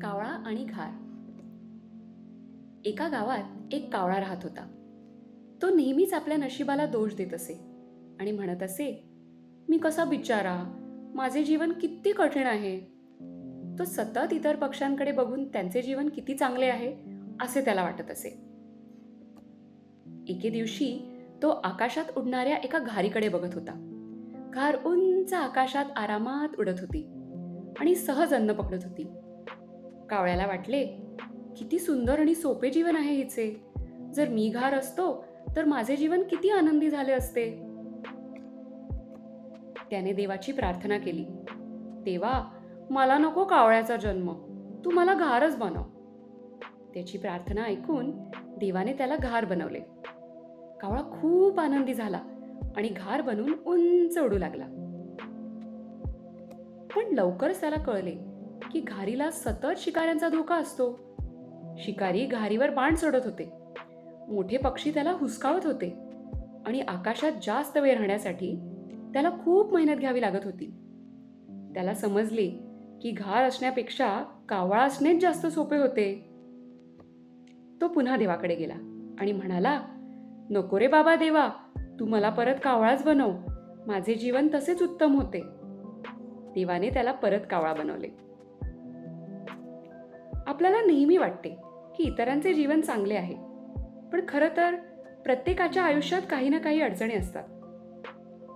कावळा आणि घार. एका गावात एक कावळा राहत होता. तो नेहमीच आपल्या नशिबाला दोष देत असे आणि म्हणत असे, मी कसा बिचारा, माझे जीवन किती कठीण आहे. तो सतत इतर पक्ष्यांकडे बघून त्यांचे जीवन किती चांगले आहे असे त्याला वाटत असे. एके दिवशी तो आकाशात उडणाऱ्या एका घारीकडे बघत होता. घार उंच आकाशात आरामात उडत होती आणि सहज अन्न पकडत होती. कावळ्याला वाटले, किती सुंदर आणि सोपे जीवन आहे हिचे. जर मी घार असतो तर माझे जीवन किती आनंदी झाले असते. त्याने देवाची प्रार्थना केली, देवा, मला नको कावळ्याचा जन्म, तू मला घारच बनव. त्याची प्रार्थना ऐकून देवाने त्याला घार बनवले. कावळा खूप आनंदी झाला आणि घार बनून उंच उडू लागला. पण लवकरच त्याला कळले की घारीला सतत शिकाऱ्यांचा धोका असतो. शिकारी घारीवर बाण सोडत होते, मोठे पक्षी त्याला हुसकावत होते आणि आकाशात जास्त वेळ राहण्यासाठी त्याला खूप मेहनत घ्यावी लागत होती. त्याला समजले की घार असण्यापेक्षा कावळा असणेच जास्त सोपे होते. तो पुन्हा देवाकडे गेला आणि म्हणाला, नको रे बाबा देवा, तू मला परत कावळाच बनव, माझे जीवन तसेच उत्तम होते. देवाने त्याला परत कावळा बनवले. आपल्याला नेहमी वाटते की इतरांचे जीवन चांगले आहे, पण खरं तर प्रत्येकाच्या आयुष्यात काही ना काही अडचणी असतात.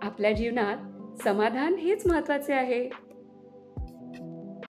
आपल्या जीवनात समाधान हेच महत्त्वाचे आहे.